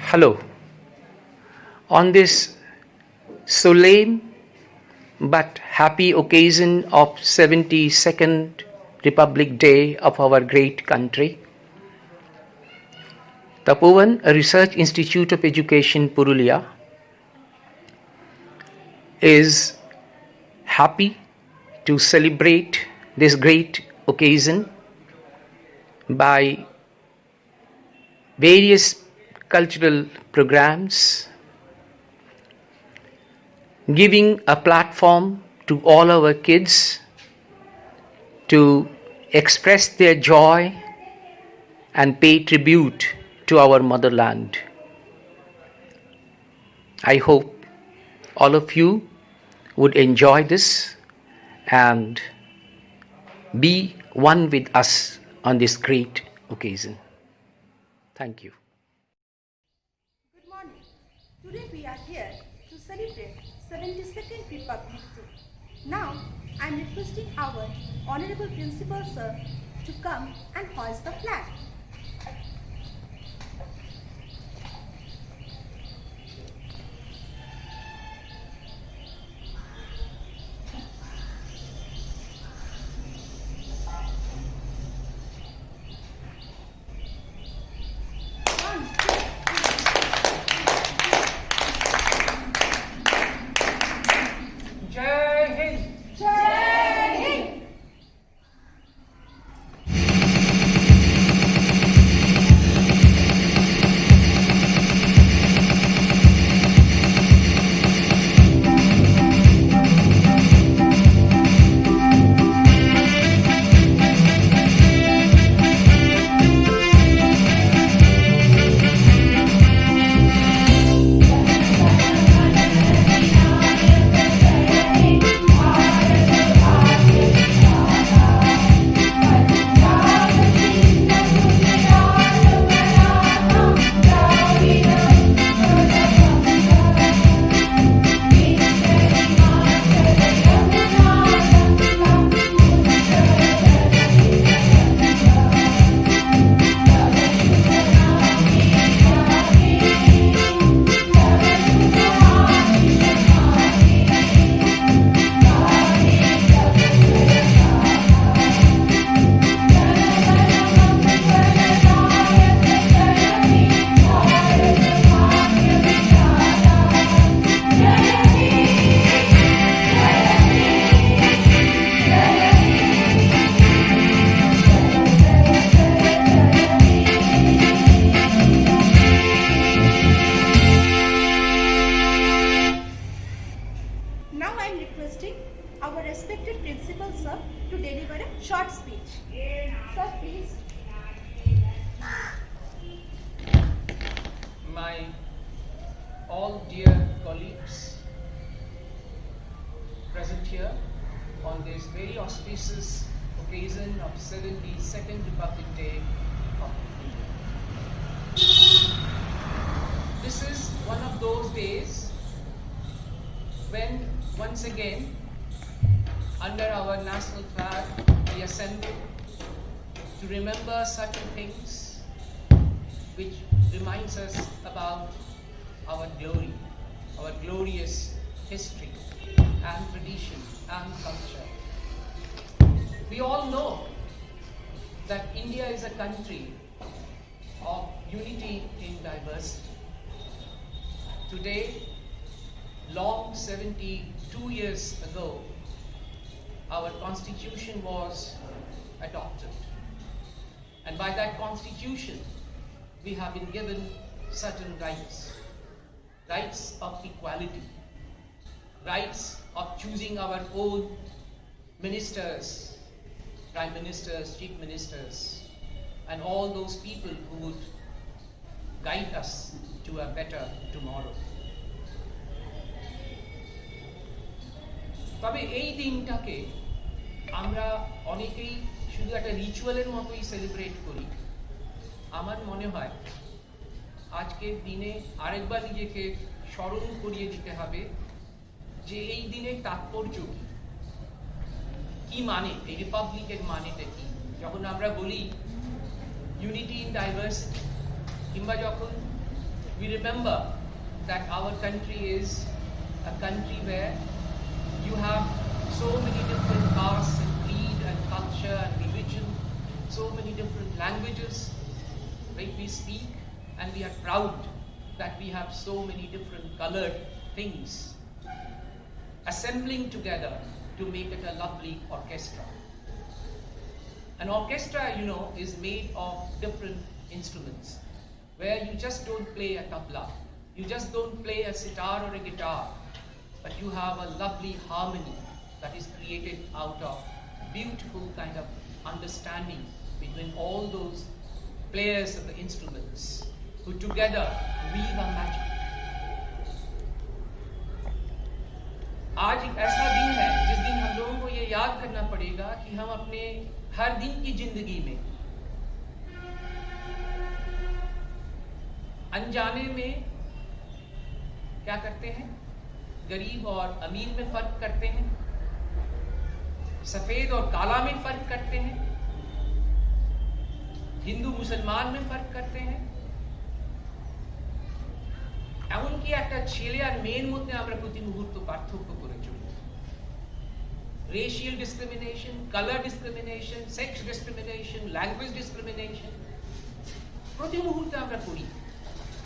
Hello. On this solemn but happy occasion of 72nd Republic Day of our great country, Tapovan, a research institute of education, Purulia, is happy to celebrate this great occasion by various cultural programs, giving a platform to all our kids to express their joy and pay tribute to our motherland. I hope all of you would enjoy this and be one with us on this great occasion. Thank you. Good morning. Today we are here to celebrate 72nd Republic Day. Now I am requesting our Honorable Principal Sir to come and hoist the flag. Jai Hind! Jai Hind! Now I am requesting our respected Principal Sir to deliver a short speech. Sir, please. My all dear colleagues present here on this very auspicious occasion of 72nd Republic Day of India. This is one of those days when once again under our national flag we assemble to remember certain things which reminds us about our glory, our glorious history and tradition and culture. We all know that India is a country of unity in diversity. Today, long 72 years ago, our constitution was adopted. And by that constitution, we have been given certain rights. Rights of equality, rights of choosing our own ministers, prime ministers, chief ministers, and all those people who would guide us to a better tomorrow. তবে এই দিনটাকে আমরা অনেকেই শুধু একটা রিচুয়ালের মতোই celebrate করি। আমার মনে হয় আজকের দিনে আরেকবার নিজেকে স্মরণ করিয়ে দিতে হবে যে এই দিনের তাৎপর্য কি মানে, এই রিপাবলিকের মানেটা কি। যখন আমরা বলি ইউনিটি ইন ডাইভার্সিটি, কিংবা যখন we remember that our country is a country where you have so many different castes and creed and culture and religion, so many different languages, right, we speak, and we are proud that we have so many different colored things assembling together to make it a lovely orchestra. An orchestra, you know, is made of different instruments, where you just don't play a tabla, you just don't play a sitar or a guitar, but you have a lovely harmony that is created out of beautiful kind of understanding between all those players of the instruments who together weave a magic. आज एक ऐसा दिन है जिस दिन हम लोगों को ये याद करना पड़ेगा कि हम अपने हर दिन की जिंदगी में अनजाने में क्या करते हैं, गरीब और अमीर में फर्क करते हैं, सफेद और काला में फर्क करते हैं, हिंदू मुसलमान में फर्क करते हैं। এমনকি একটা ছেলে আর মেয়ের মধ্যে আমরা প্রতি মুহূর্ত পার্থক্য করে চলি। Racial discrimination, colour discrimination, sex discrimination, language discrimination প্রতি মুহূর্তে আমরা করি,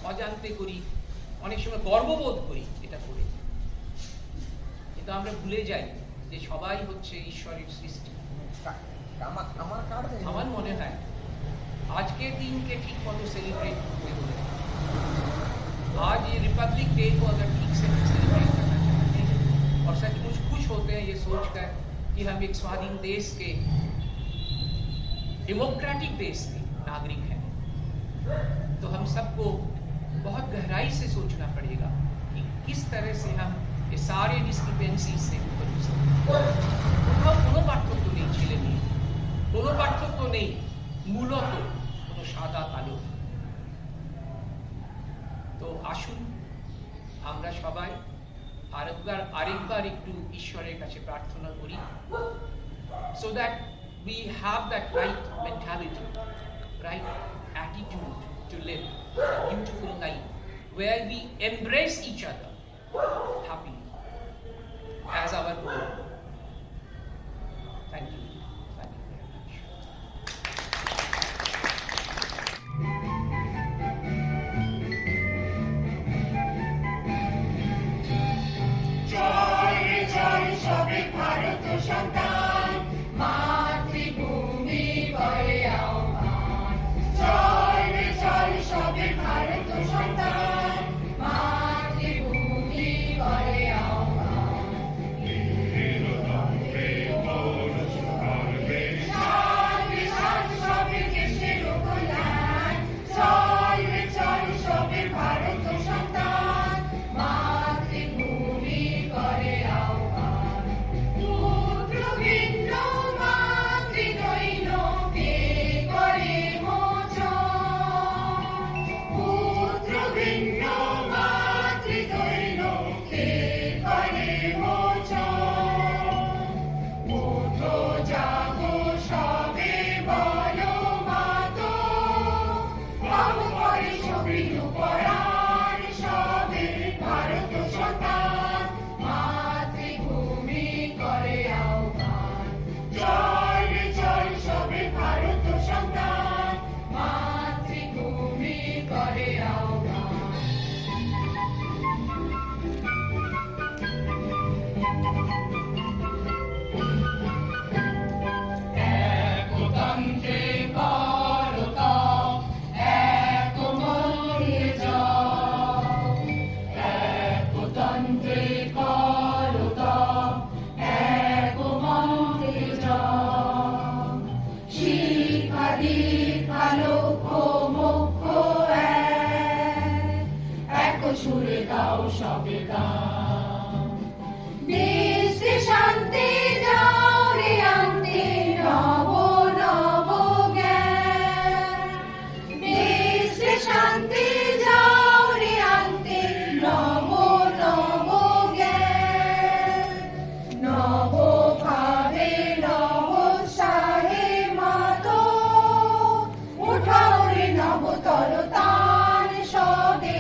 অজান্তে করি, অনেক সময় গর্ববোধ করি এটা করে, কিন্তু আমরা ভুলে যাই যে সবাই হচ্ছে ঈশ্বরের সৃষ্টি। আমার মনে হয় আজকের দিনকে ঠিক মতো সেলিব্রেট করতে হবে। आज ये रिपब्लिक डे को अगर ठीक से सेलिब्रेट करना चाहते हैं और सचमुच खुश होते हैं ये सोचकर कि हम एक स्वाधीन देश के, डेमोक्रेटिक देश के नागरिक हैं, तो हम सबको बहुत गहराई से सोचना पड़ेगा कि किस तरह से हम ये सारे डिस्क्रिपेंसी से ऊपर उठ सकते हैं। কোনো পার্থক্য নেই ছেলে মেয়ে, কোনো পার্থক্য নেই মূলত কোনো সাদা কালো। তো আসুন আমরা সবাই আরেকবার একটু ঈশ্বরের কাছে প্রার্থনা করি, so that we have that right mentality, right attitude to live a beautiful life where we embrace each other happily as our goal. Thank you. Thank you very much. তরতান সবে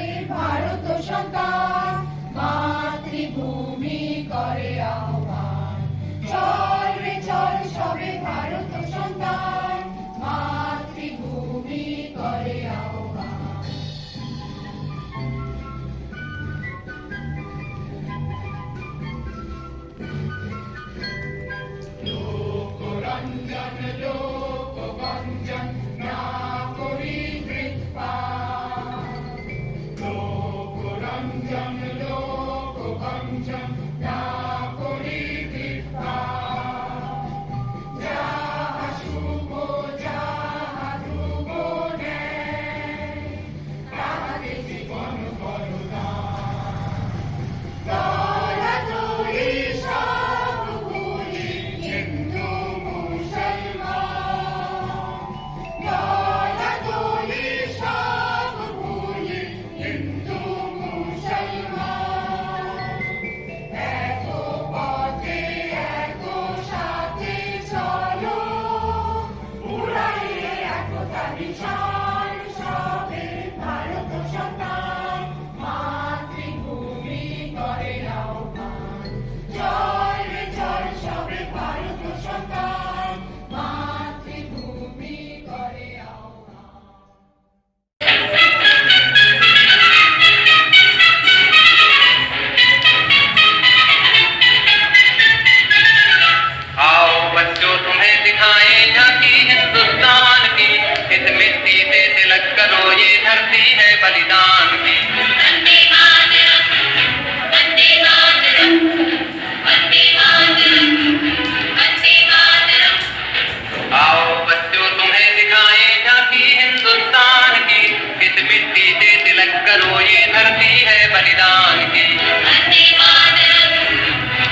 करो ये धरती है बलिदान की। वंदे मातरम,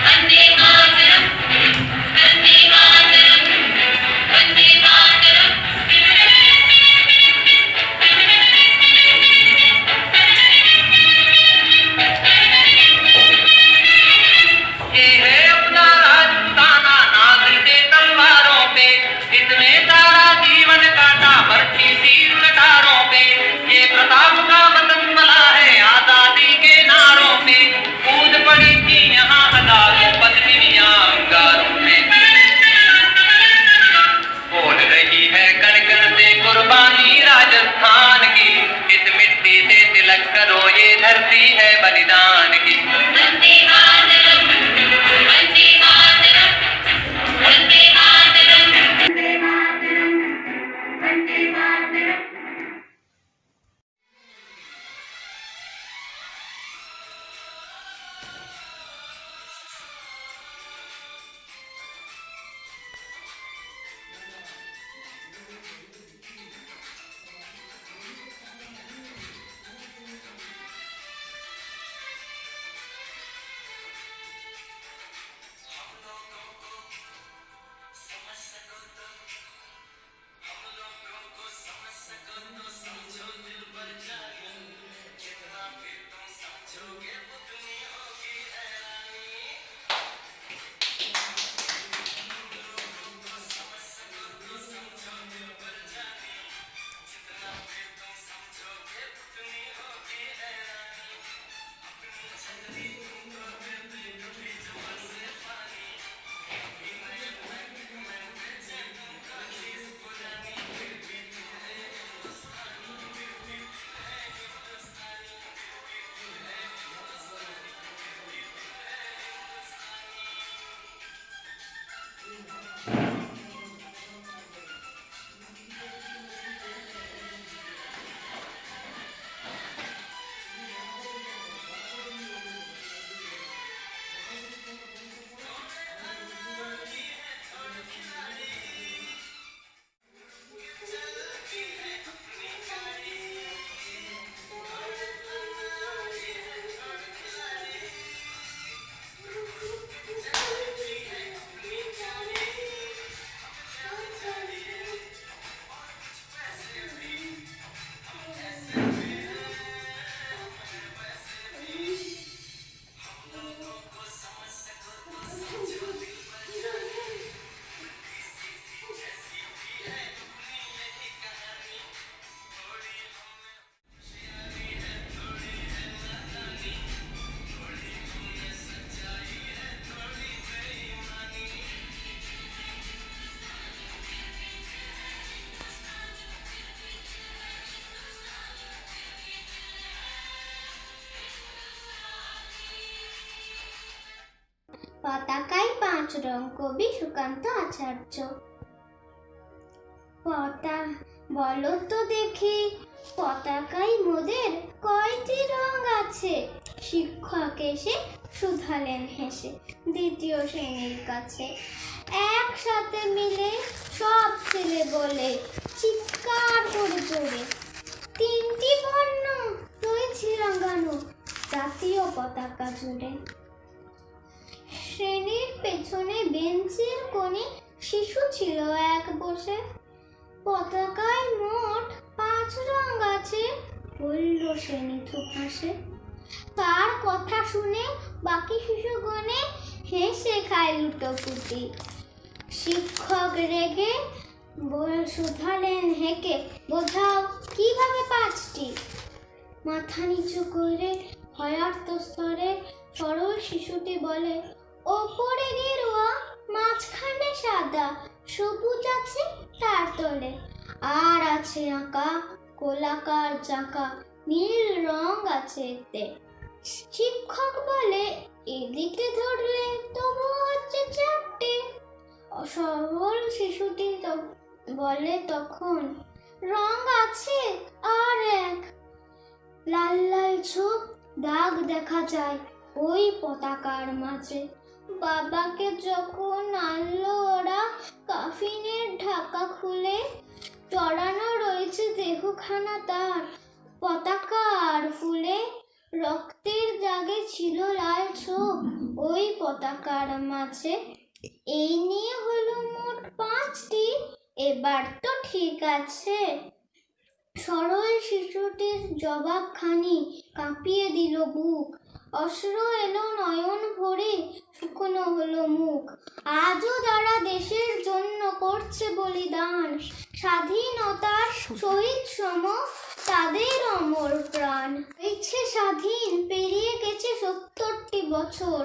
वंदे मातरम, वंदे मातरम, वंदे मातरम। ये है अपना राजपूताना नाग के तलवारों पे, इसने सारा जीवन काटा भर्ती तीर कटारों पे। ये प्रताप का वतन बना है आजादी के नारों पे, कूद पड़ी थी यहाँ हजारों पत्नियां अंगारों में। बोल रही है कण कण से कुर्बानी राजस्थान की, इस मिट्टी से तिलक करो ये धरती है बलिदान की। वंदे मातरम, वंदे मातरम, वंदे मातरम, वंदे मातरम, वंदे मातरम। পতাকায় 5 রং, কবি সুকান্ত আচার্য। বলো তো দেখি, পতাকায় মোদের কয়টি রং আছে? শিক্ষক এসে শুধালেন হেসে দ্বিতীয় শ্রেণীর কাছে। একসাথে মিলে সব ছেলে বলে চিৎকার করে জোরে, 3টি বর্ণ রয়েছে রাঙানো জাতীয় পতাকা জুড়ে। শ্রেণীর পেছনে বেঞ্চের কোণে শিশু ছিল এক বসে। পতাকায় মোট 5 রং আছে, বলল সে নিথু হাসে। তার কথা শুনে বাকি শিশুগণে হেসে খায় লুটোপুটি। শিক্ষক রেগে শুধালেন হেঁকে, বোঝাও কিভাবে 5টি? মাথা নিচু করে ভয়ার্ত স্তরে সরল শিশুটি বলে, ওপরে গেরুয়া, মাঝখানে সাদা, সবুজ আছে তার তলে, আর আছে আঁকা গোলাকার চাকা, নীল রং আছে এতে। শিক্ষক বলে, এদিকে ধরলে তবু হচ্ছে 4টে। সরল শিশুটি বলে তখন, রং আছে আর এক। লাল লাল ছোপ দাগ দেখা যায় ওই পতাকার মাঝে। বাবাকে যখন আনলো ওরা কাফিনের ঢাকা খুলে, চড়ানো রয়েছে দেহখানা তার পতাকা আর ফুলে রক্তের দাগে ছিল লাল ছোপ ওই পতাকার মাঝে। এই নিয়ে হলো মোট 5টি, এবার তো ঠিক আছে। সরল শিশুটির জবাবখানি কাঁপিয়ে দিল বুক, অশ্রু এলো নয়ন ভরে, শুকনো হলো মুখ। আজও যারা দেশের জন্য করছে বলিদান, স্বাধীনতার শহীদ সম তাদের অমর প্রাণ। হয়েছে স্বাধীন, পেরিয়ে গেছে 70টি বছর,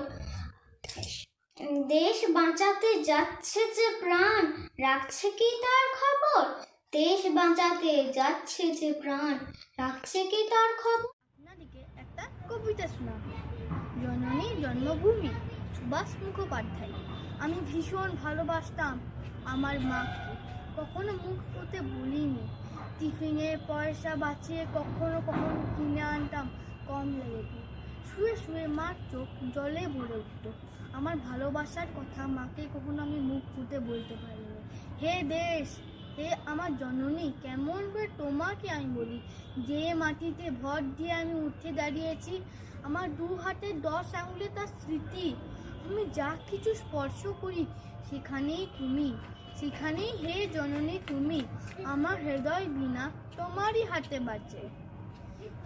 দেশ বাঁচাতে যাচ্ছে যে প্রাণ, রাখছে কি তার খবর? দেশ বাঁচাতে যাচ্ছে যে প্রাণ, রাখছে কি তার খবর? আপনাদেরকে একটা কবিতা শোনাবো। জননী জন্মভূমি, সুভাষ মুখোপাধ্যায়। আমি ভীষণ ভালোবাসতাম আমার মাকে, কখনো মুখ ফুটে বলিনি। টিফিনে পয়সা বাঁচিয়ে কখনো কখনো কিনে আনতাম কম লেগে। শুয়ে শুয়ে মার চোখ জলে ভরে উঠত। আমার ভালোবাসার কথা মাকে কখনো আমি মুখ ফুটে বলতে পারিনি। হে দেশ, হে আমার জননী, কেমন করে তোমাকে আমি বলি? যে মাটিতে ভর দিয়ে আমি উঠে দাঁড়িয়েছি, আমার 2 হাতে 10 আঙুলে তার স্মৃতি। আমি যা কিছু স্পর্শ করি সেখানেই তুমি, সেখানেই হে জননী তুমি। আমার হৃদয় বিনা তোমারই হাতে বাঁচে।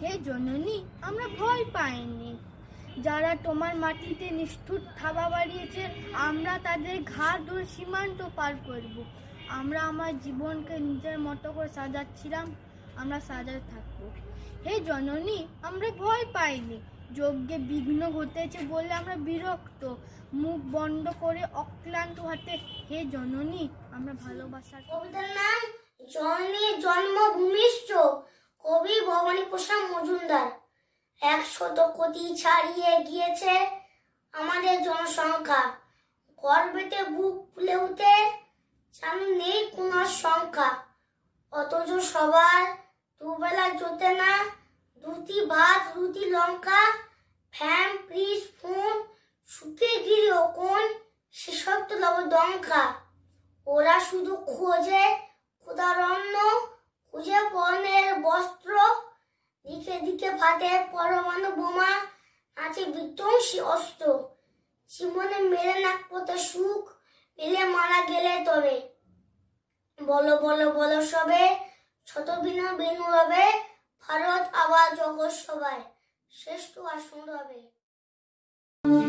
হে জননী, আমরা ভয় পাইনি। যারা তোমার মাটিতে নিষ্ঠুর থাবা বাড়িয়েছে, আমরা তাদের ঘাড় ধরে সীমান্ত পার করব। আমরা আমার জীবনকে নিজের মতো করে সাজাচ্ছিলাম, আমরা সাজাতে থাকবো। হে জননী, আমরা ভয় পাইনি। যজ্ঞে বিঘ্ন ঘটেছে বলে আমরা বিরক্ত, মুখ বন্ধ করে অক্লান্ত হাতে হে জননী আমরা ভালোবাসার। কবিতার নাম জননী জন্মভূমিষ্ঠ, কবি ভবানী প্রসাদ মজুমদার। 100 কোটি ছাড়িয়ে গিয়েছে আমাদের জনসংখ্যা, গর্বেতে বুক ফুলে উঠে যেন নেই কোনো সংখ্যা। অথচ সবার দুবেলা জোটে না, 2টি ভাত 2টি লঙ্কা, ফ্যান ফ্রিজ ফোন, সুখে গিরি কোন সেসব তো লবডঙ্কা। ওরা শুধু খোঁজে ক্ষুধার অন্ন, খুঁজে পরনের বস্ত্র, দিকে দিকে ফাটে পরমাণু বোমা, আছে বিধ্বংসী অস্ত্র। জীবনে মেলে না পথে সুখ, পেলে মারা গেলে তবে। বলো বলো বলো সবে, শত বিনা বেনু হবে, ভারত আবার জগৎ সবাই শ্রেষ্ঠ আর সুন্দর হবে। আমার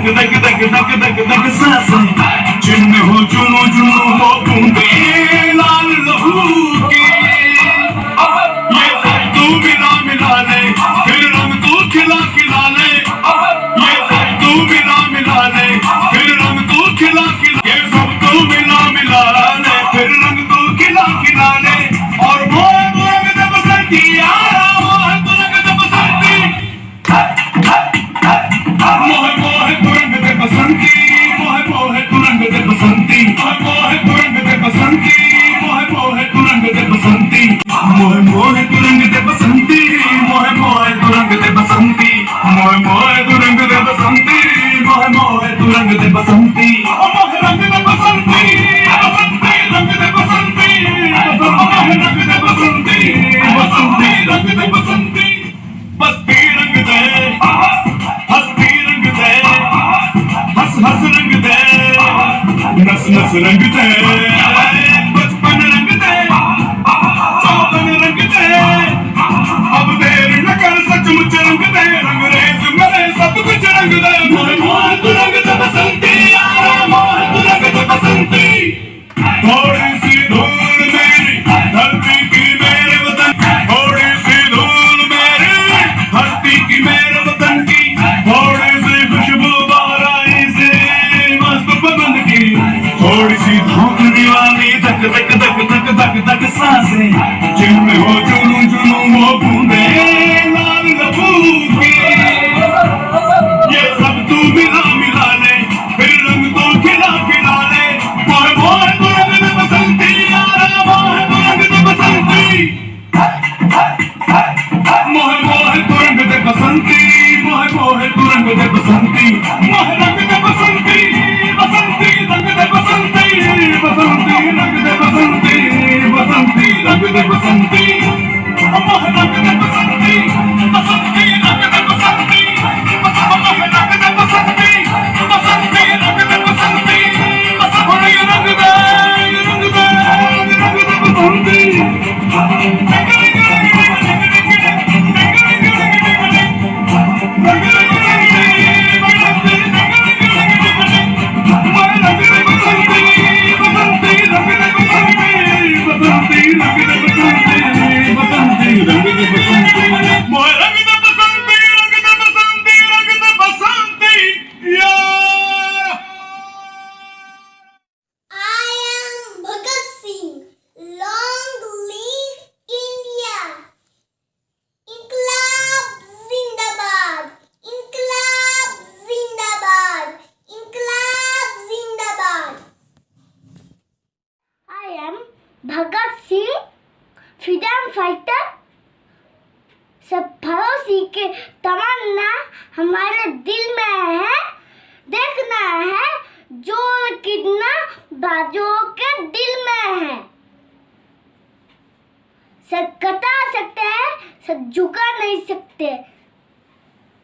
धक धक धक धक धक धक सांसें, जिनमें हो जुनू जुनू हो बूंदे लाल लहू की। ये सब तू मिला मिला ले, फिर रंग तू खिला खिला ले। ये सब तू मिला मिला ले, फिर रंग तू खिला खिला। ये सब तू मिला मिला ले, फिर रंग तू खिला खिला ले। और मोह मोह में बसंती यारा, मोह तो रंग दे बसंती। मोह मोह तू रंग दे बसंती, मोह मोह तू रंग दे बसंती। मोह मोह तू रंग दे बसंती, मोह मोह तू रंग दे बसंती। मोह मोह तू रंग दे बसंती, मोह मोह तू रंग दे बसंती। मोह मोह तू रंग दे बसंती, मोह मोह तू रंग दे बसंती। मोह रंग दे बसंती, बसंती रंग दे बसंती। मोह रंग दे बसंती, बसंती रंग दे बसंती। बस्ती रंग दे, हस्ती रंग दे, हंस हंस रंग दे, नस नस रंग दे। बचपन रंग दे, चौपन रंग दे, अब देर न कर सचमुच रंग दे। रंगरेज मेरे सब कुछ रंग दे। मोह मोह तू रंग दे बसंती यारा, मोह तू रंग दे बसंती। थोड़ी सी धूल मेरी धरती की मेरे वतन, थोड़ी सी धूल मेरी धरती की मेरे वतन की। थोड़ी सी खुशबू बाराई से मस्त पवन की। थोड़ी सी धूप दीवानी, धक धक धक धक धक धक सांसें, जिनमें हो जुनू जुनू वो बूंदे लाल लहू की। ये सब तू मिला मिला ले, फिर रंग तू खिला खिला ले। मोह मोह तू रंग दे बसंती यारा, मोह तू रंग दे बसंती। मोह मोह तू रंग दे बसंती, मोह मोह तू रंग दे बसंती। मोह रंग दे बसंती, बसंती रंग दे बसंती। बसंती रंग दे बसंती, बसंती रंग दे बसंती। मोह रंग दे बसंती, बसंती रंग दे बसंती। मोह रंग दे बसंती, बसंती रंग दे बसंती। रंग दे, रंग दे, रंग दे बसंती। Bhagat Singh, freedom fighter. सब भरोसी के तमन्ना हमारे दिल में है। देखना है जोर कितना बाजों के दिल में है। सब कटा सकते हैं, सब झुका नहीं सकते।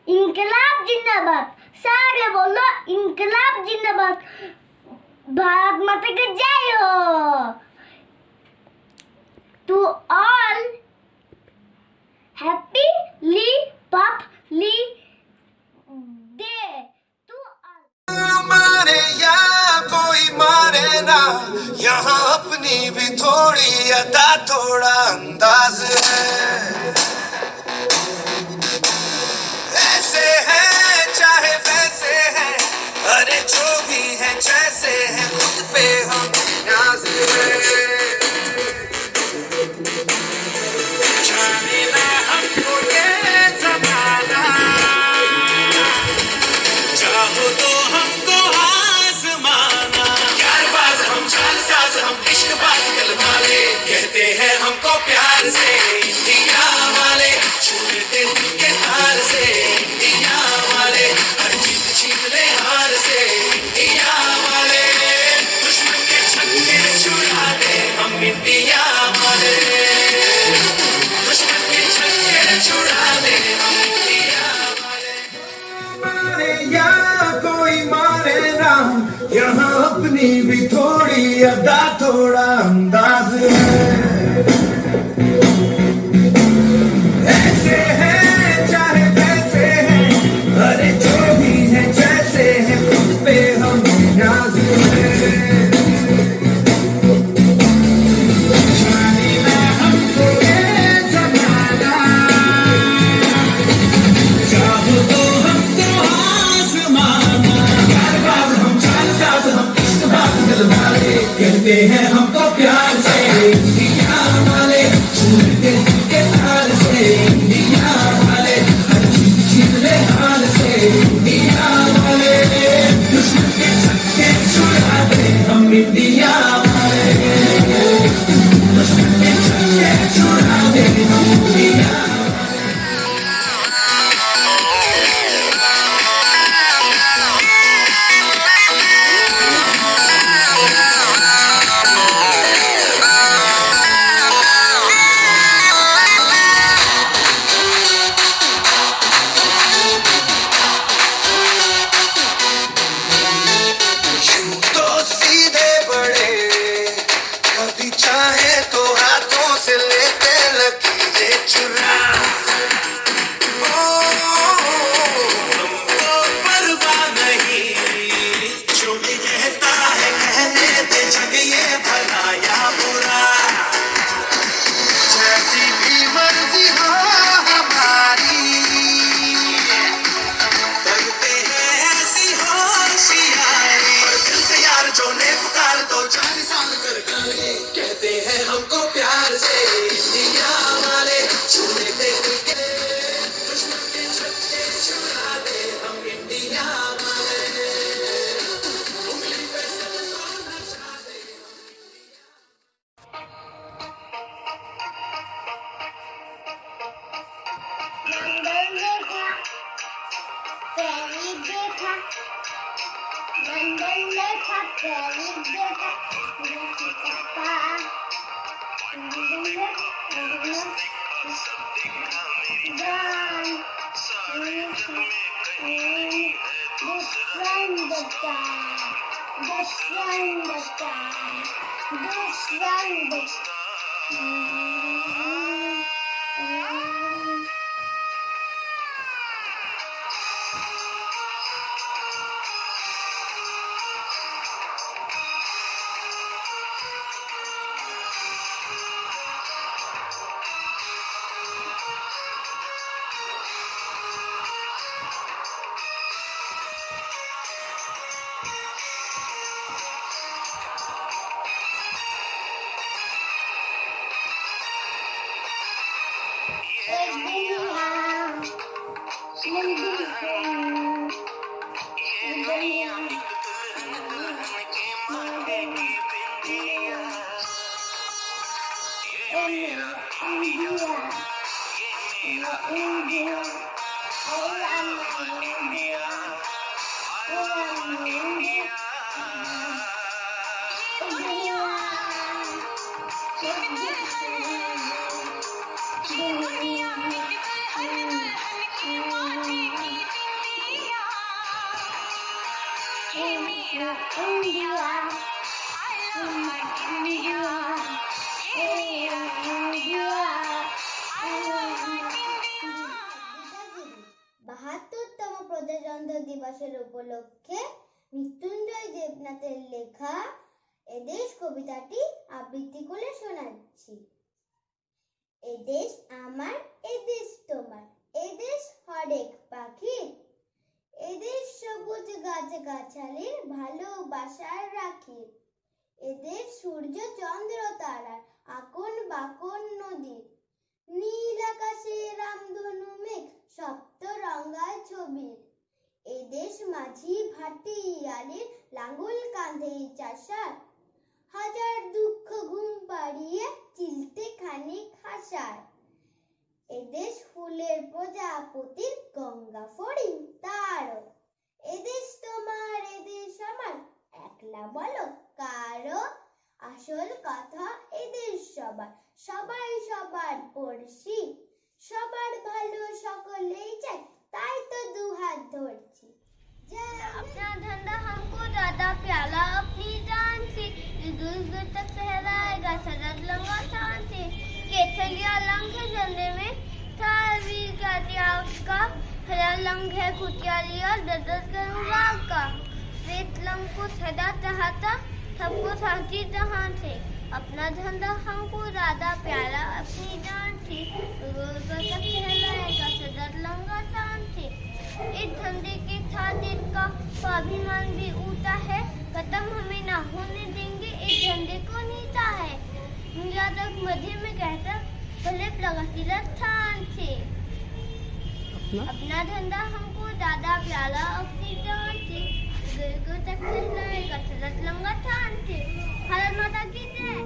इनकलाब जिंदाबाद, सारे बोलो इनकलाब जिंदाबाद। भारत माता की जय हो। To all, happily Public Day to all. मारे या कोई मारे ना, यहाँ अपनी भी थोड़ी अदा थोड़ा अंदाज है। ऐसे है चाहे वैसे है, अरे जो भी है जैसे है, खुद पे हम नाज है। जाने ना हमको ये ज़माना, चाहो तो हमको आज़माना। यारबाज हम, जालसाज हम, इश्कबाज दिल वाले, कहते हैं हमको प्यार से इंडिया वाले। छूटते दिल के तार से इंडिया वाले, हर जीत छीन ले हार से इंडिया वाले। दुश्मन के छक्के छुड़ा दे हम इंडिया वाले, दुश्मन के छक्के छुड़ा दे हम इंडिया वाले। मारे या कोई मारे ना, यहाँ अपनी भी थोड़ी अदा थोड़ा अंदाज है। ऐसे है चाहे वैसे है, अरे जो भी है जैसे है, कहते हैं हमको प्यार से इंडिया वाले, छूटते के तार से इंडिया वाले, हर चीज छीन ले हाल से इंडिया वाले, दुश्मन के छक्के छुड़ा दे हम इंडिया वाले, दुश्मन के छक्के छुड़ा दे हम इंडिया वाले। तो सीधे बड़े, कभी चाहे तो हाथों से लेते लकीरें चुरा, हमको परवाह नहीं, जो भी कहता है कहने दे जग ये भला या बुरा, जैसी भी मर्जी हो हमारी, करते हैं ऐसी होशियारी, और दिल से यार जो ने पुकार तो 40 साल कर गाले, कहते हैं हमको प्यार से इंडिया वाले, छूने दे दिल के दुश्मन के छक्के छुड़ा दे हम इंडिया वाले, उंगली पे सबको नचा दे हम इंडिया। मंगल देखा, पहली देखा, मंगल देखा, पहली देखा, पापा, मंगल देखा, जान, বাহাত্তরতম প্রজাতন্ত্র দিবসের উপলক্ষে মৃত্যুঞ্জয় দেবনাথের লেখা এদেশ কবিতাটি আবৃত্তি করে শোনাচ্ছি। এদেশ আমার, এদেশ তোমার, এদেশ হরেক পাখির, এদেশ সবুজ গাছ গাছালির ভালোবাসার রাখি, এদেশ সূর্য চন্দ্র তারার আকন বাকন নদীর, নীল আকাশে রামধনু মেঘ সপ্ত রঙায় ছবির, এদেশ মাঝি ভাটিয়ালির লাঙ্গল কাঁধে চাষার, হাজার দুঃখ ঘুম পাড়িয়ে চিলতে খানিক হাসার, এদেশ ফুলের প্রজাপতির গঙ্গা ফড়িং তার, এদেশ তোমার এদেশ আমার একলা বলো কারো, আসল কথা এদেশ সবার, সবাই সবার পড়শি, সবার ভালো সকলেই চাই, তাই তো দুহাত ধরছি। अपना धंधा हमको ज्यादा प्यारा अपनी जान से, दूर दूर तक फहराएगा सरद लंगा शान से, केथलिया लंग है झंडे में था वीर का त्याग का, हरा लंग है खुटियालिया दर्द करूंगा का, रेत लंग को सदा चाहता सबको साथी जहां से, अपना धंधा हमको ज्यादा प्यारा अपनी जान से, दूर दूर तक फहराएगा सरद लंगा शान से, इस धंधे के साथ इसका स्वाभिमान भी ऊटा है। खत्म हमें ना होने देंगे, इस धंधे को नीता है। मिला तक मध्य में कहता भले प्रगतिला स्थान से। अपना धंधा हमको दादा प्याला अपनी जान से। गुरु तक कसरत लंगा ठान से। भारत माता की जय।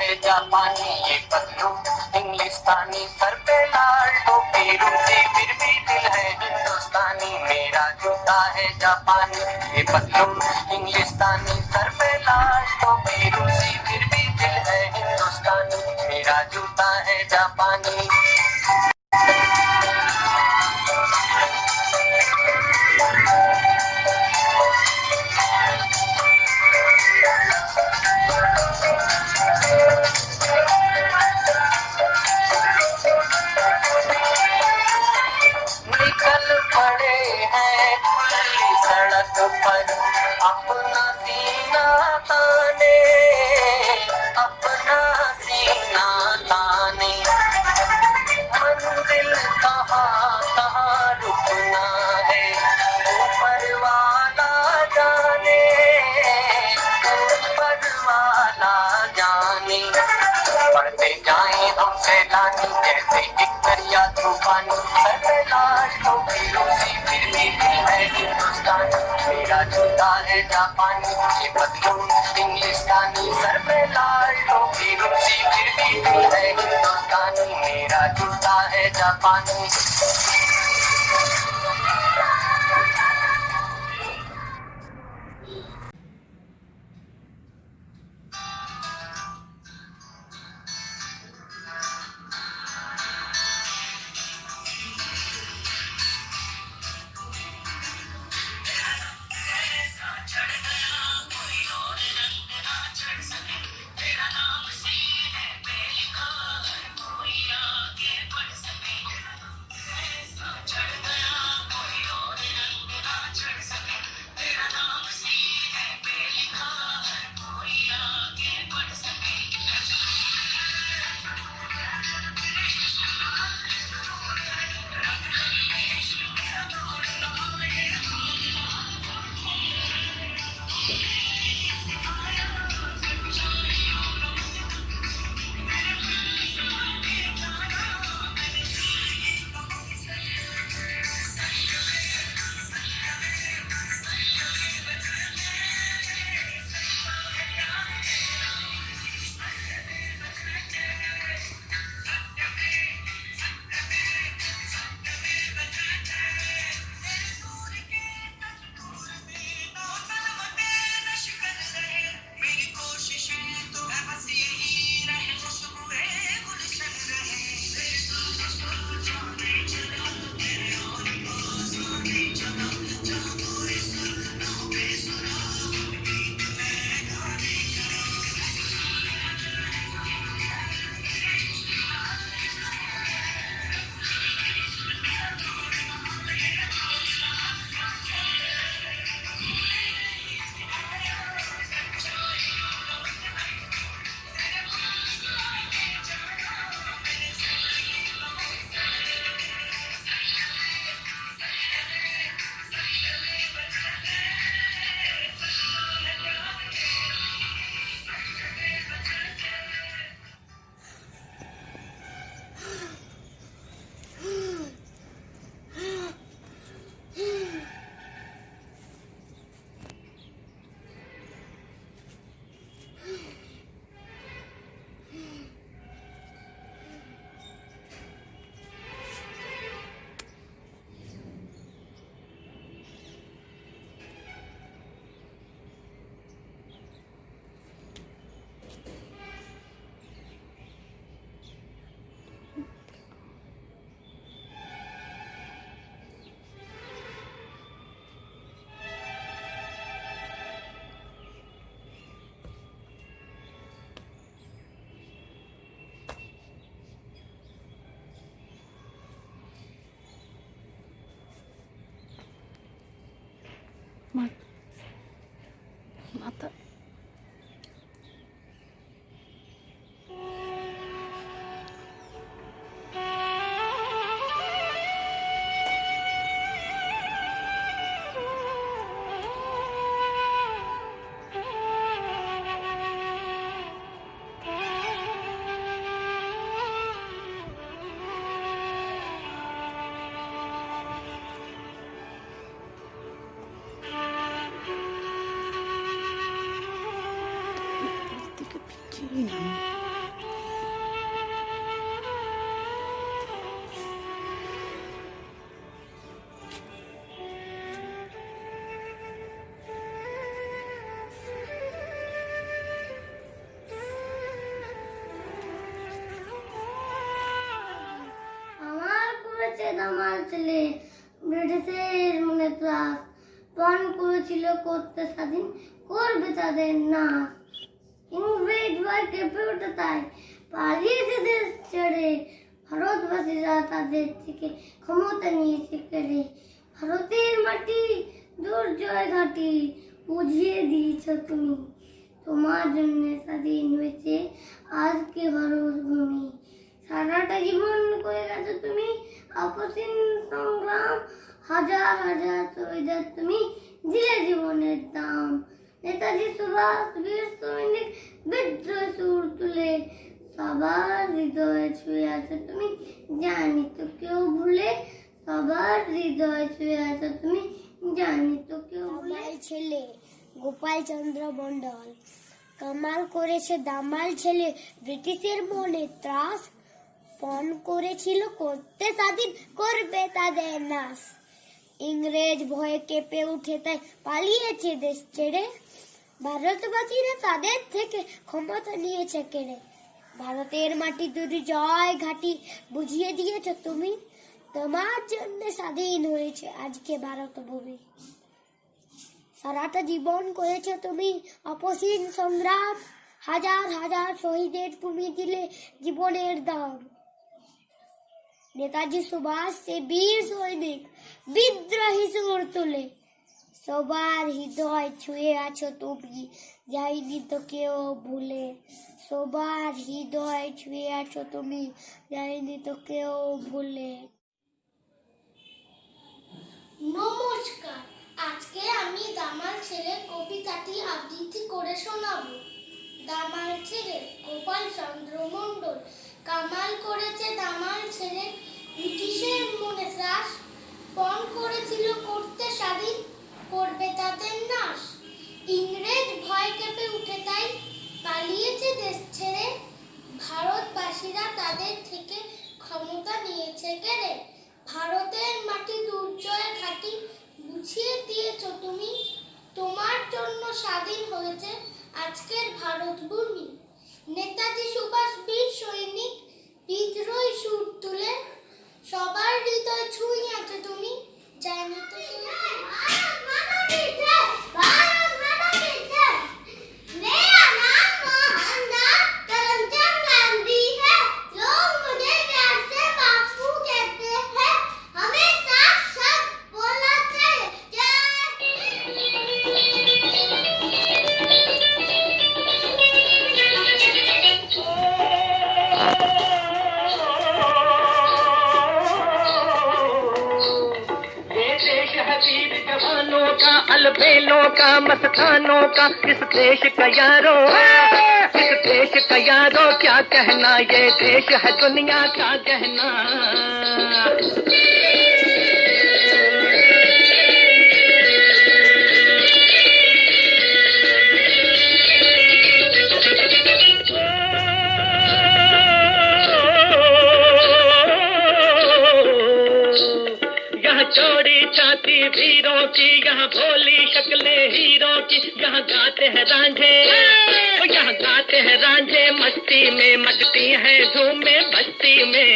है जापानी ये पतलू इंग्लिस्तानी, सर पे लाल टोपी रूसी, फिर भी दिल है हिंदुस्तानी। मेरा जूता है जापानी ये पतलू इंग्लिस्तानी, सर पे लाल टोपी रूसी, फिर भी दिल है हिंदुस्तानी। मेरा जूता है जापानी। पर अपना सीना ताने, अपना सीना ताने। मंजिल कहाँ कहाँ रुकना है ऊपर वाला जाने, ऊपर वाला जाने। बढ़ते जाए हम सैलानी जैसे एक दरिया तूफानी, लाशों की रोजी फिर भी दिल है हिंदुस्तानी। मेरा जूता है जापानी, ये पतलून इंग्लिस्तानी, सर पे लाशों की रोजी फिर भी दिल है हिंदुस्तानी। मेरा जूता है जापानी। মাথা দামাল ছেলে ব্রিটিশের মনে ত্রাস পণ করেছিল করতে স্বাধীন করবে তাদের না ইংরেজ ভয় কেঁপে উঠে তাই পালিয়েছে দেশ ছেড়ে ভারতবাসীরা তাদের থেকে ক্ষমতা নিয়েছে কেড়ে ভারতের মাটি দুর্জয় ঘাটি বুঝিয়ে দিয়েছ তুমি। তোমার জন্য স্বাধীন হয়েছে আজকে ভারত ভূমি। সারাটা জীবন করে গেছো তুমি আপসীন সংগ্রাম, হাজার হাজার শহীদের তুমি দিলে জীবনের দাম। নেতাজি সুভাষ বীর সৈনিক বিদ্রোহ সুর তুলে সবার হৃদয়ে ছুঁয়ে আছো তুমি, জানি তো কেউ ভুলে। সবার হৃদয়ে ছুঁয়ে আছো তুমি, জানি তো কেউ ভুলে। আমার ছেলে গোপাল চন্দ্র মন্ডল কামাল করেছে, দামাল ছেলে ব্রিটিশের মনে ত্রাস। পণ করেছিল করতে স্বাধীন, করবে তাদের নাশ। ইংরেজ ভয়ে কেঁপে উঠে তাই পালিয়েছে দেশ ছেড়ে। ভারতবাসীরা তাদের থেকে ক্ষমতা নিয়েছে কেড়ে। ভারতের মাটি দুর্জয় ঘাটি বুঝিয়ে দিয়েছ তুমি। তোমার জন্য স্বাধীন হয়েছে আজকে ভারত ভূমি। সারাটা জীবন করেছো তুমি অপসীম সংগ্রাম, হাজার হাজার শহীদের তুমি দিলে জীবনের দাম। নেতাজি সুভাষ সে বীর সৈনিক বিদ্রোহী সুর তুলে সবার হৃদয় ছুঁয়ে আছো তুমি, যাইনি তো কেউ ভুলে। সবার হৃদয় ছুঁয়ে আছো তুমি, যাইনি তো কেউ ভুলে। নমস্কার, আজকে আমি দামাল ছেলের কবিতাটি আবৃত্তি করে শোনাবো। দামাল ছেলে গোপাল চন্দ্র মন্ডল কামাল করেছে, দামাল ছেলে ব্রিটিশের মনে ত্রাস। পণ করেছিল করতে স্বাধীন, করবে তাদের নাশ। ইংরেজ ভয় কেঁপে উঠে তাই পালিয়েছে দেশ ছেড়ে। ভারতবাসীরা তাদের থেকে ক্ষমতা নিয়েছে কেড়ে। ভারতের মাটি দুর্জয় ঘাটি বুঝিয়ে দিয়েছ তুমি। তোমার জন্য স্বাধীন হয়েছে আজকের ভারত ভূমি। নেতাজি সুভাষ বীর সৈনিক বিদ্রোহী সুর তুলে সবার হৃদয় ছুঁয়ে আছো তুমি, জানি তো কেউ अलबेलों का मस्तानों का इस देश का यारो, इस देश का यारो क्या कहना, ये देश है दुनिया का कहना। चौड़ी छाती वीरों की, यहाँ भोली शक्लें हीरों की। यहाँ गाते हैं रांझे, यहाँ गाते हैं रांझे मस्ती में, मचती हैं धूमें बस्ती में।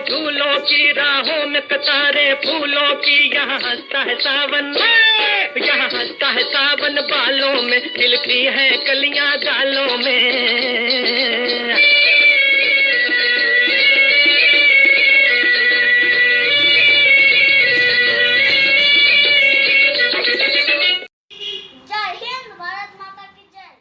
झूलों की राहों में कतारे फूलों की, यहाँ हंसता है सावन, यहाँ हंसता है सावन बालों में, खिलती है कलियां गालों में। जय हिंद, भारत माता की जय।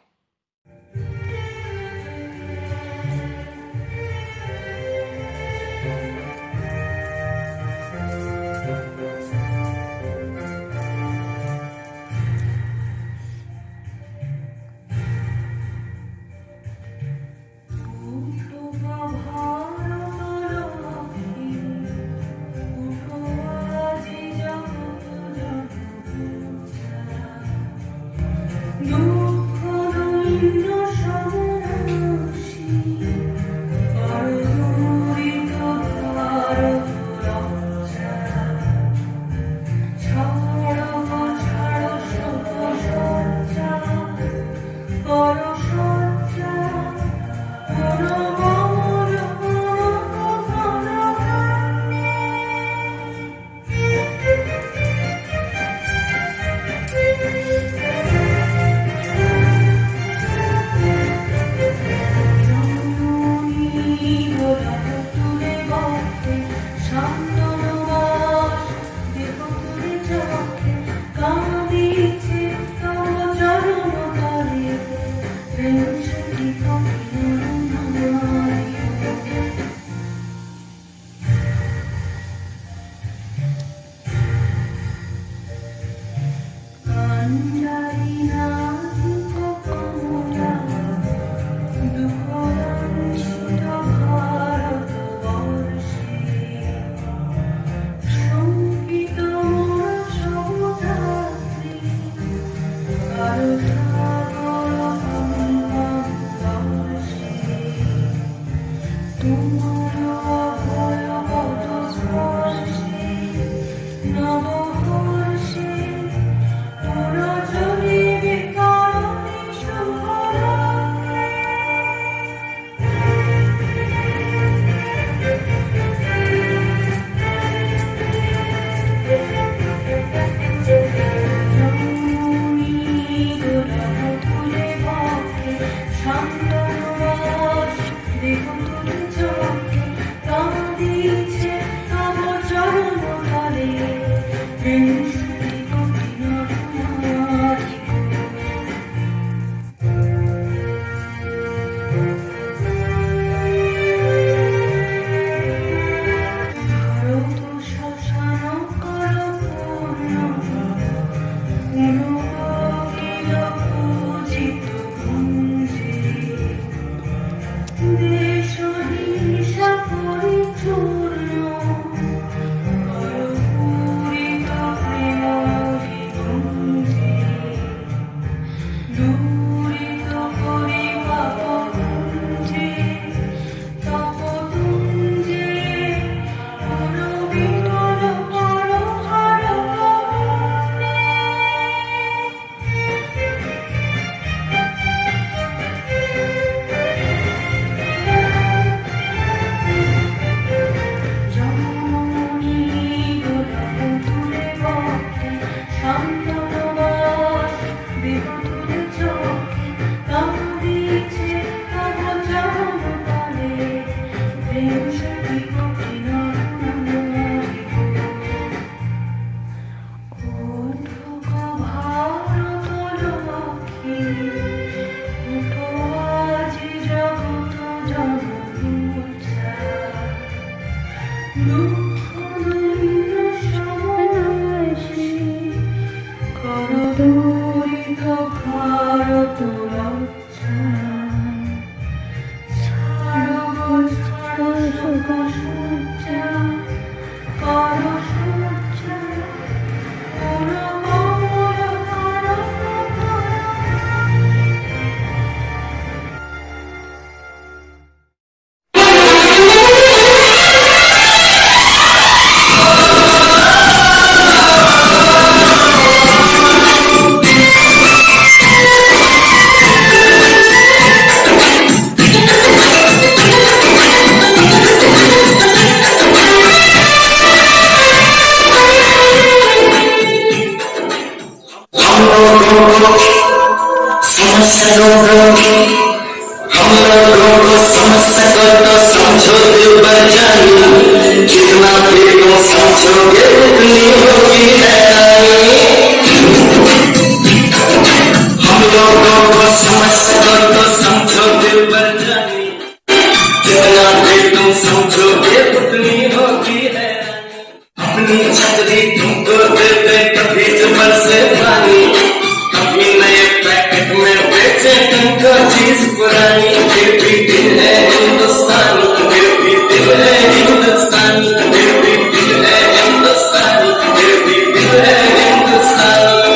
समझ सको तो हम लोगों को समझ सको तो समझो दिल भर जानी, जितना भी तुम समझोगे उतनी होगी हैरानी। हम लोगों को समझ सको तो समझो दिल भर जानी, जितना भी तुम समझोगे उतनी होगी हैरानी। अपनी छतरी तुमको दे दे कभी जबर से पानी, कभी नए पैकेट में बेचे तुमको चीज पुरानी। फिर भी दिल है हिंदुस्तानी, फिर भी दिल है हिंदुस्तानी, फिर भी दिल है हिंदुस्तानी, फिर भी दिल है हिंदुस्तानी।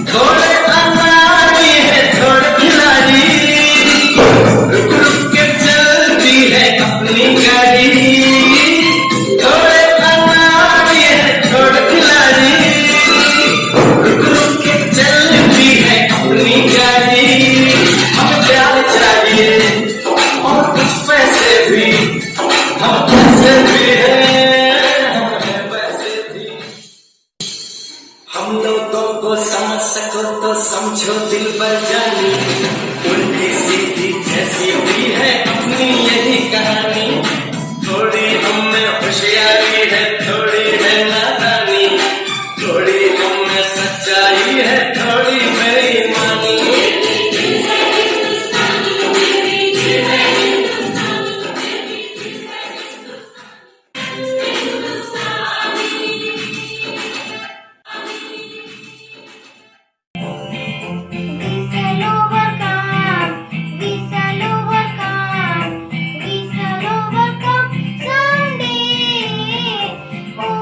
थोड़े अनाड़ी है थोड़े खिलाड़ी, रुक रुक के चलती है अपनी गाड़ी। थोड़े अनाड़ी है थोड़े खिलाड़ी, रुक रुक के चलती है अपनी गाड़ी। हमें प्यार चाहिए और कुछ पैसे भी, हम पैसे भी हैं, हमें पैसे भी। हम लोगों को समझ सको तो समझो दिल भर जानी, उल्टी सीधी जैसी भी है अपनी यही कहानी। थोड़ी हम में होशियारी है थोड़ी है नादानी, थोड़ी हम में सच्चाई है थोड़ी बेईमानी। We shall overcome someday. Oh,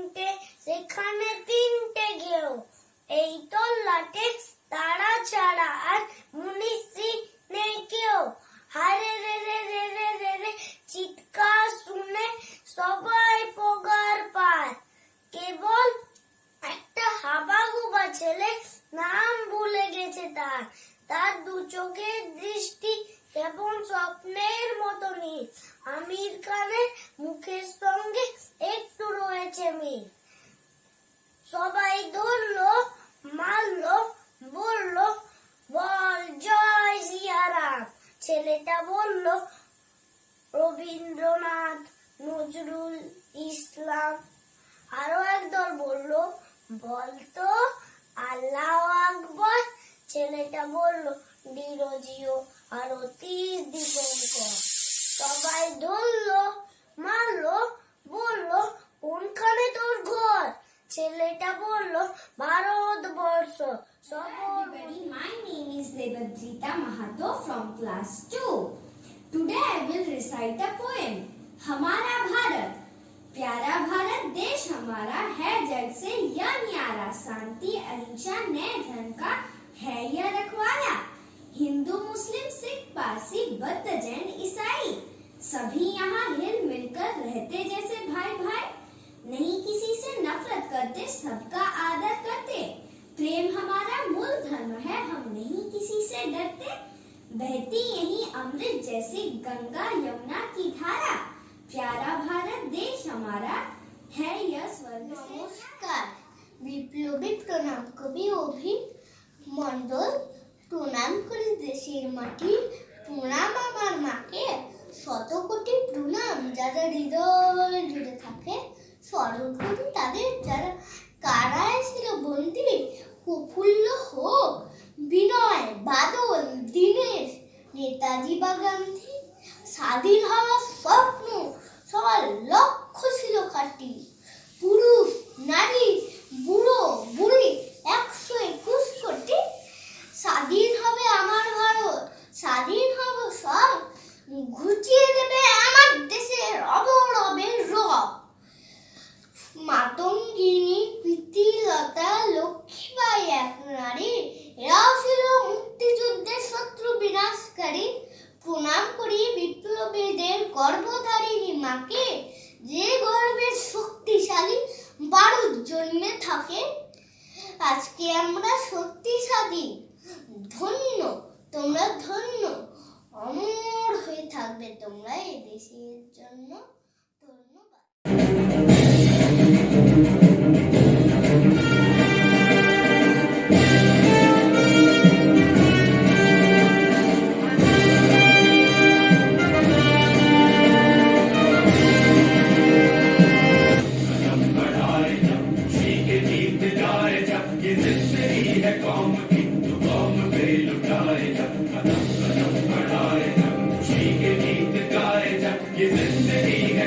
তিনটে, সেখানে তিনটে ঘেউ। এই তো লাটেক্স তারা ছাড়া আর মুনিশি নেই কেউ। হারে রে রে রে রে রে রে, চিৎকার শুনে সবাই পগার পার। কেবল একটা হাবাগুবা ছেলে, নাম ভুলে গেছে তার। তার দু চোখের দৃষ্টি কেমন স্বপ্নের মতো নীল। আমির খানের মুখের সঙ্গে একটু রয়েছে মিল। সবাই ধরলো, মারলো, বললো বল জয় সিয়ারাম। ছেলেটা বলল রবীন্দ্রনাথ, নজরুল ইসলাম। আরো একদল বলল বলতো আল্লাহ আকবর। ছেলেটা বলল ডিরোজিও আর অতীশ দীপঙ্কর। সবাই ধরলো, মারলো, বললো কোনখানে তোর ঘর। ছেলেটা বলল Bharatvarsha. Everybody, my name is Devadrita Mahato from class 2. Today I will recite a poem. हमारा भारत, प्यारा भारत देश हमारा है जग से यह न्यारा। शांति अहिंसा न्याय धर्म का है यह रखवाला। हिंदू मुस्लिम सिख पारसी बौद्ध जैन ईसाई सभी यहाँ हिल मिलकर रहते जैसे भाई भाई। नहीं किसी से नफरत करते, सबका आदर करते। प्रेम हमारा मूल धर्म है, हम नहीं किसी से डरते। बहती यही अमृत जैसी गंगा यमुना की धारा। प्यारा भारत देश हमारा है यह स्वर्ग से। নমস্কার, বিপ্লবী প্রণাম কবি অভিন মণ্ডল। প্রণাম করি দেশের মাটি, প্রণাম আমার মাকে। শত কোটি প্রণাম যারা হৃদয় জুড়ে থাকে। স্মরণ করি তাদের যারা কারায় ছিল বন্দী। প্রফুল্ল হোক বিনয়, বাদল, দীনেশ, নেতাজি বা গান্ধী। স্বাধীন হওয়ার স্বপ্ন সবার লক্ষ্য ছিল খাঁটি। পুরুষ নারী বুড়ো বুড়ি 121 কোটি। স্বাধীন হবে আমার ভারত, স্বাধীন হব সব। ঘুচিয়ে দেবে আমার দেশের অবরবের রব। মাতঙ্গিনী, প্রীতিলতা, লক্ষ্মীবাই এক নারী। এরাও ছিল মুক্তিযুদ্ধের শত্রু বিনাশকারী। প্রণাম করি বিপ্লবীদের গর্ভধারিণী মাকে, যে গর্বের শক্তিশালী বারুদ জন্মে থাকে। আজকে আমরা শক্তিশালী, ধন্য তোমরা ধন্য। অমর হয়ে থাকবে তোমরা এই দেশের জন্য। ধন্যবাদ। ये जिंदगी है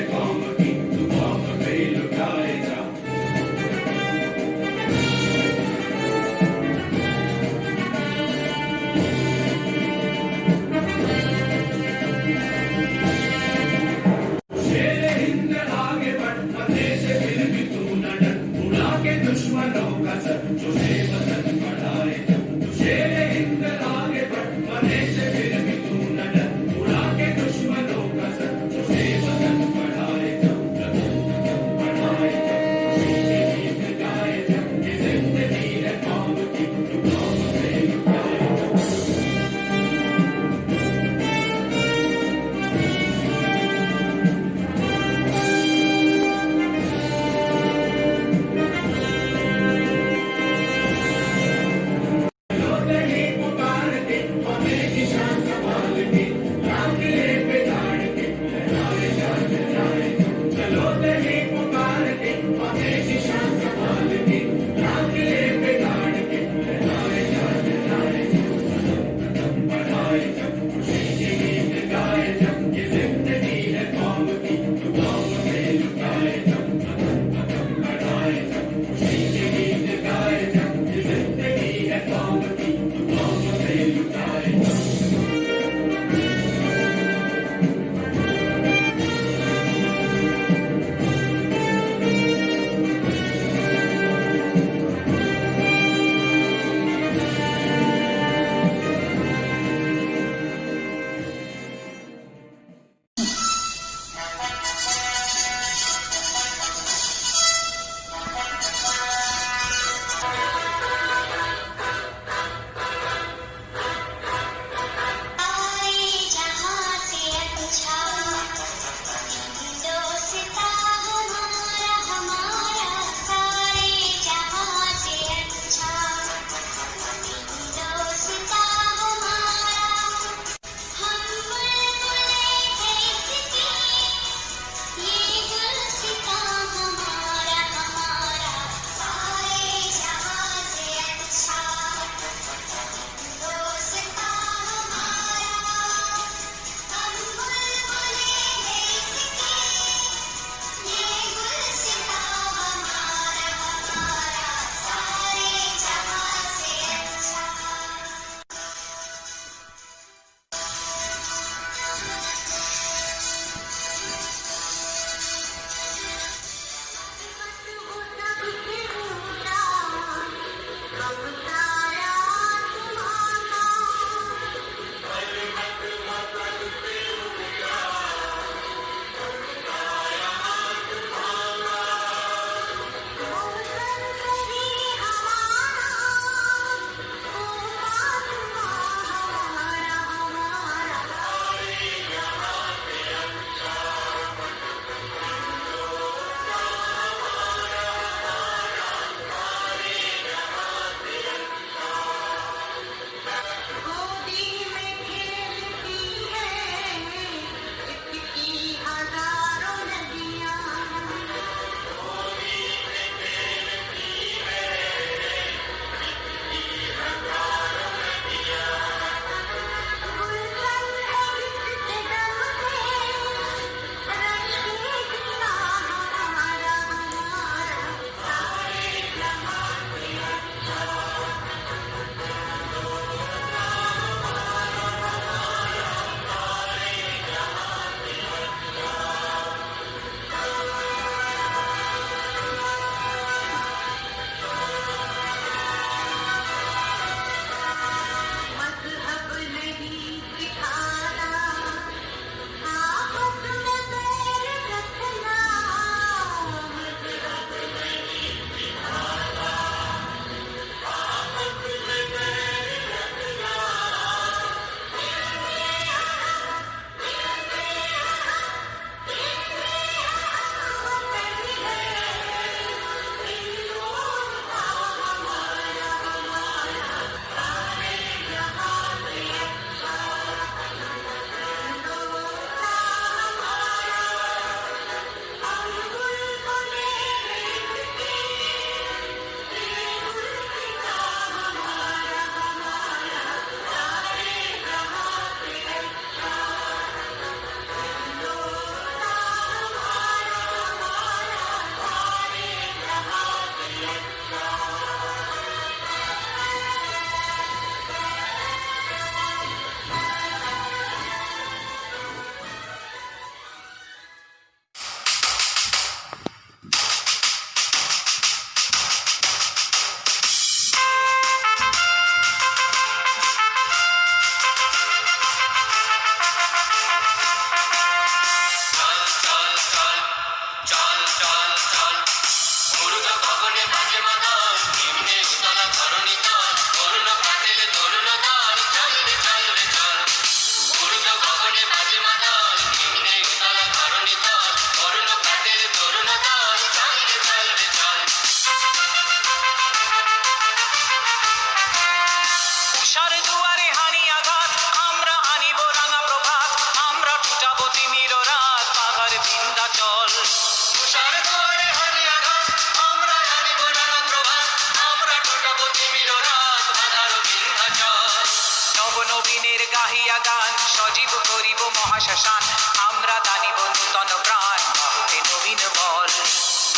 পাতিয়া গান সজীব করিব মহাশ্মশান আমরা দানিব নূতন প্রাণ বাহুতে নবীন বল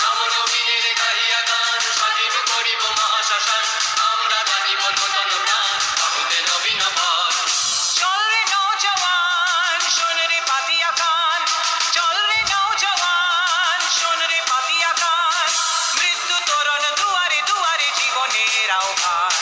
নব নবীনের গাহিয়া গান সজীব করিব মহাশ্মশান আমরা দানিব নূতন প্রাণ বাহুতে নবীন বল চল রে নৌজওয়ান শোন রে পাতিয়া গান চল রে নৌজওয়ান শোন রে পাতিয়া গান মৃত্যু তোরণ দুয়ারে দুয়ারে জীবনের আহ্বান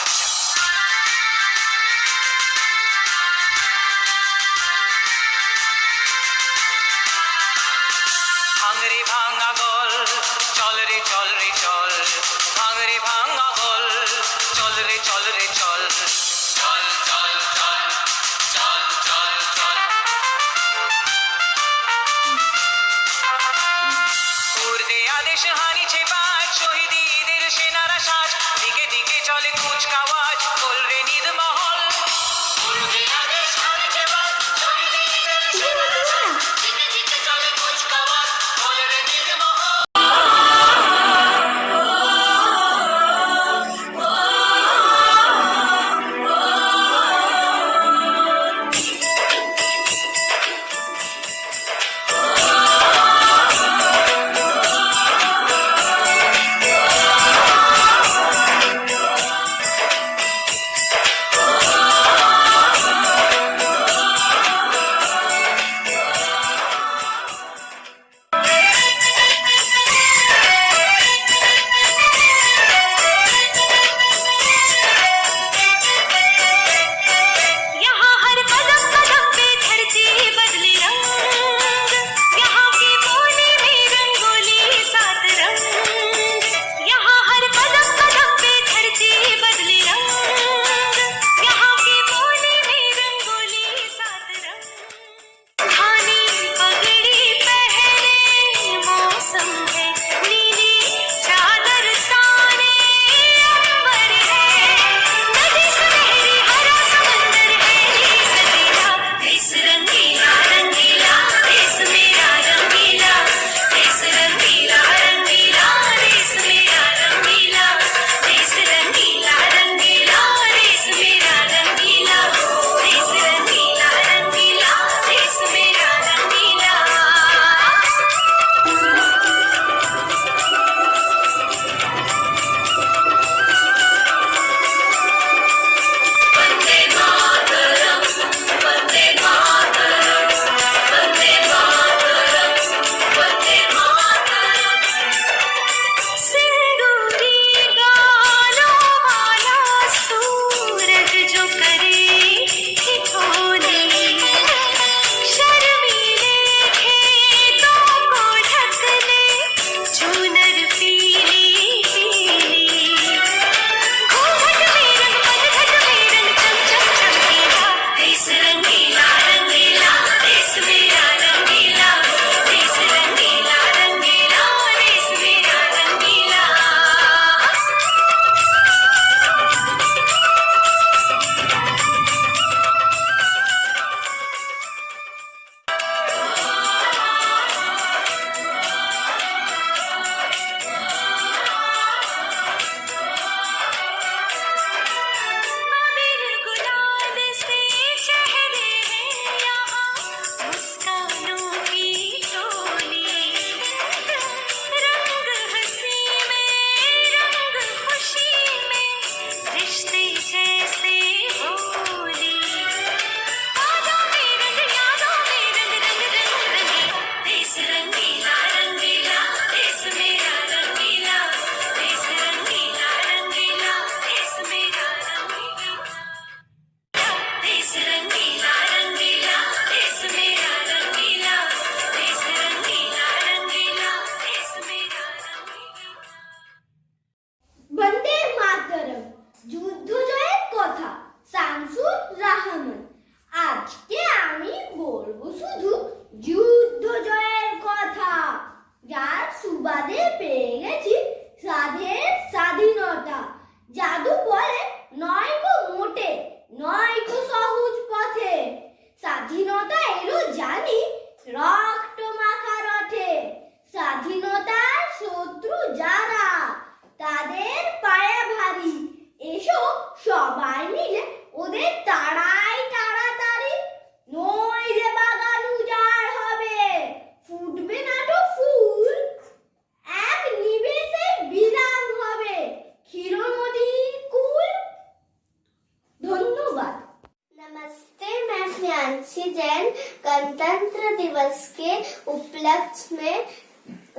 गणतंत्र दिवस के उपलक्ष्य में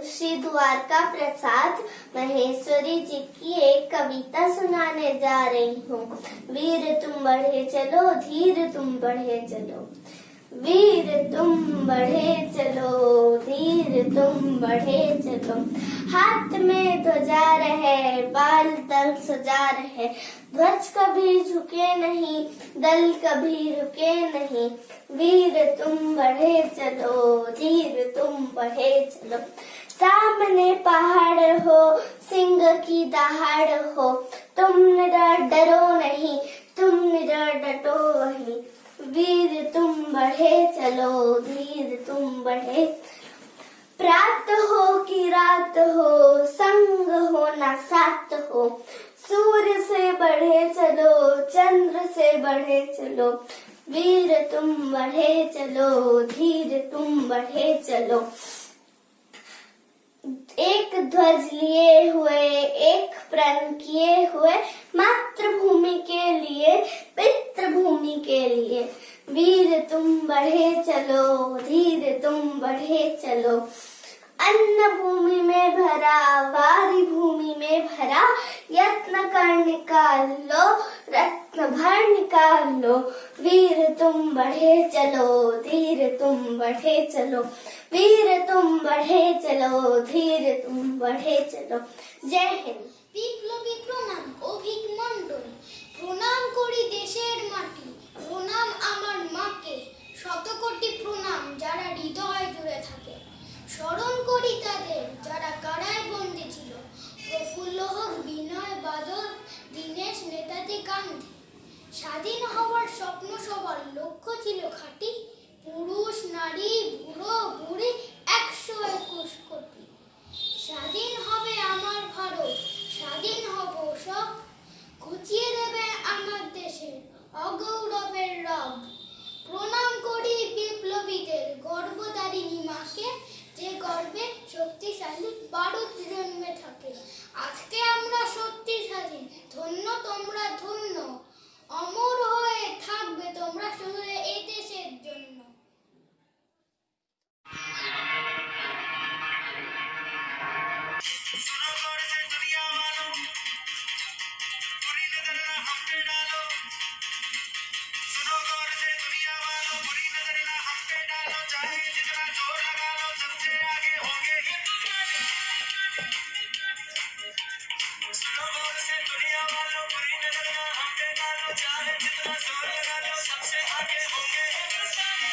श्री द्वारका प्रसाद महेश्वरी जी की एक कविता सुनाने जा रही हूँ। वीर तुम बढ़े चलो, धीर तुम बढ़े चलो। वीर तुम बढ़े चलो, धीर तुम बढ़े चलो। हाथ में ध्वजा रहे, बाल तल सजा रहे। ध्वज कभी झुके नहीं, दल कभी रुके नहीं। वीर तुम बढ़े चलो, धीर तुम बढ़े चलो। सामने पहाड़ हो, सिंह की दहाड़ हो। तुम निडर डरो नहीं, तुम निडर डटो वहीं। वीर तुम बढ़े चलो, धीर तुम बढ़े। प्रात हो कि रात हो, संग हो ना साथ हो। सूर्य से बढ़े चलो, चंद्र से बढ़े चलो। वीर तुम बढ़े चलो, धीर तुम बढ़े चलो। एक ध्वज लिए हुए, एक प्रण किए हुए, मातृभूमि के लिए, पितृभूमि के लिए। वीर तुम बढ़े चलो, धीर तुम बढ़े चलो। अन्न भूमि में भरा, वारी भूमि में भरा। यत्न कर निकाल लो, रत्न भर निकाल लो। वीर तुम बढ़े चलो, धीर तुम बढ़े चलो। वीर तुम बढ़े चलो, धीर तुम बढ़े चलो। जय हिंद। বিপ্লবী প্রণাম অভিক মণ্ডল, প্রণাম করি দেশের মাটি, প্রণাম আমার মাকে। শতকোটি প্রণাম যারা হৃদয় জুড়ে থাকে। স্মরণ করি তাদের যারা কারায় বন্দী ছিল। প্রফুল্ল হোক বিনয় বাদল, দীনেশ নেতাজি গান্ধী। স্বাধীন হওয়ার স্বপ্ন সবার লক্ষ্য ছিল খাঁটি। পুরুষ নারী বুড়ো বুড়ি 121 কোটি। স্বাধীন হবে আমার ভারত, স্বাধীন হব সব। ঘুচিয়ে দেবে আমার দেশের অগৌরবের রব। প্রণাম করি বিপ্লবীদের গর্ভধারিণী মাকে, যে গর্বে শক্তিশালী বারুদ জন্মে থাকে। আজকে আমরা সত্যি স্বাধীন, ধন্য তোমরা ধন্য। অমর হয়ে থাকবে তোমরা শুধু এই দেশের জন্য। सुनो गौर से दुनिया वालों, बुरी नजर ना हम पे डालो। सुनो गौर से दुनिया वालों, बुरी नजर ना हम पे डालो। चाहे जितना जोर लगा लो, सबसे आगे होंगे हिंदुस्तानी। सुनो गौर से दुनिया वालों, बुरी नजर ना हम पे डालो। चाहे जितना जोर लगा लो, सबसे आगे होंगे हिंदुस्तानी।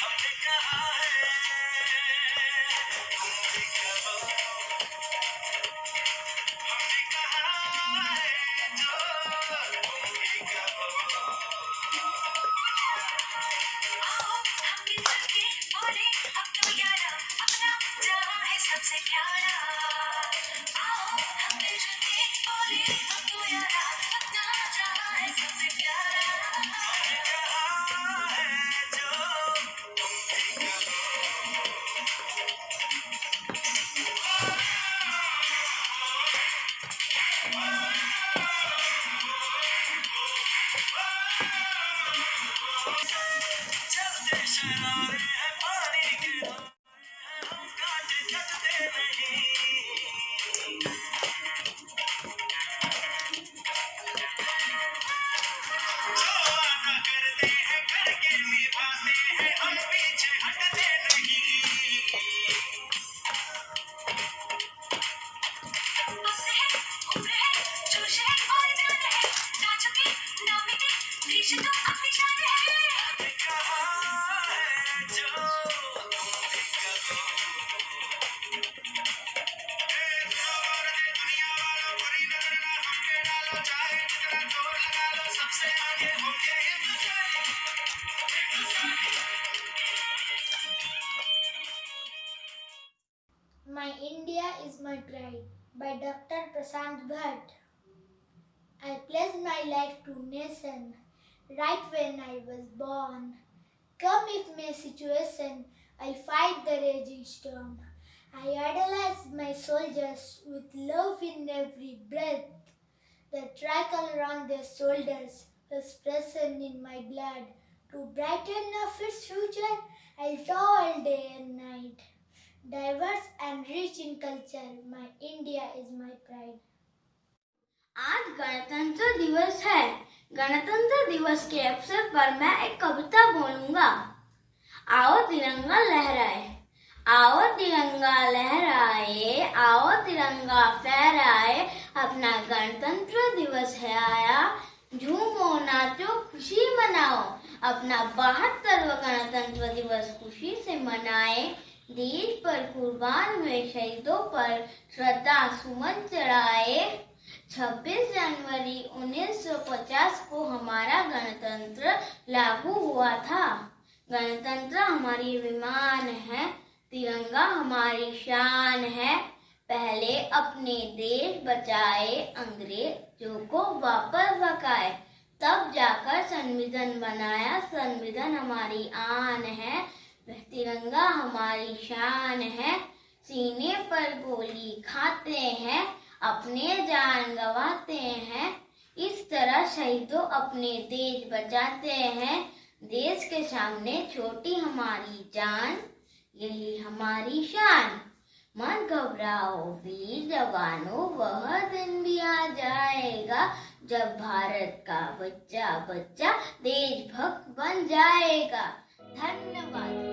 हमने कहा है तुम भी कहो, हमने कहा है जो तुम भी कहो। आओ हम भी चल के बोले अब तो यारा, अपना जहां है सबसे प्यारा। आओ हम भी चल के बोले अब तो यारा, अपना जहां है सबसे प्यारा। हमने कहा है जो तुम भी कहो। चलते शरारे हैं पानी के धारे हैं, हम कांटे कटते नहीं। जो वादा करते हैं करके निभाते हैं, हम पीछे हटते नहीं। बस है, उम्र है, जोश है और जान है, ना झुके ना मिटे, देश तो अपनी शान है। हमने कहा है जो तुम भी कहो। सुनो गौर से दुनिया वालों, बुरी नजर ना हम पे डालो। चाहे जितना जोर लगा लो, सबसे आगे होंगे हिंदुस्तानी। My India is my pride by Dr. Prasant Bhatt. I pledged my life to nation right when I was born. Come if may situation, I fight the raging storm. I idolize my soldiers with love in every breath. The tricolor around their shoulders was present in my blood To brighten Africa's future, I'll toil day and night. Diverse and rich in culture, my India is my pride. आज गणतंत्र दिवस है। गणतंत्र दिवस के अवसर पर मैं एक कविता बोलूंगा। आओ तिरंगा लहराए, आओ तिरंगा लहराए, आओ तिरंगा फहराए, अपना गणतंत्र दिवस है आया, झूमो नाचो खुशी मनाओ, अपना 72वां गणतंत्र दिवस खुशी से मनाए। देश पर कुर्बान हुए शहीदों पर श्रद्धा सुमन चढ़ाए। 26 जनवरी 1950 को हमारा गणतंत्र लागू हुआ था। गणतंत्र हमारी विमान है, तिरंगा हमारी शान है। पहले अपने देश बचाए, अंग्रेजों को वापस भगाए, तब जाकर संविधान बनाया। संविधान हमारी आन है, तिरंगा हमारी शान है। सीने पर गोली खाते हैं, अपने जान गंवाते हैं। इस तरह शहीदों अपने देश बचाते हैं। देश के सामने छोटी हमारी जान, यही हमारी शान। मन घबराओ वीर जवानों, वह दिन भी आ जाएगा जब भारत का बच्चा बच्चा देशभक्त बन जाएगा। धन्यवाद।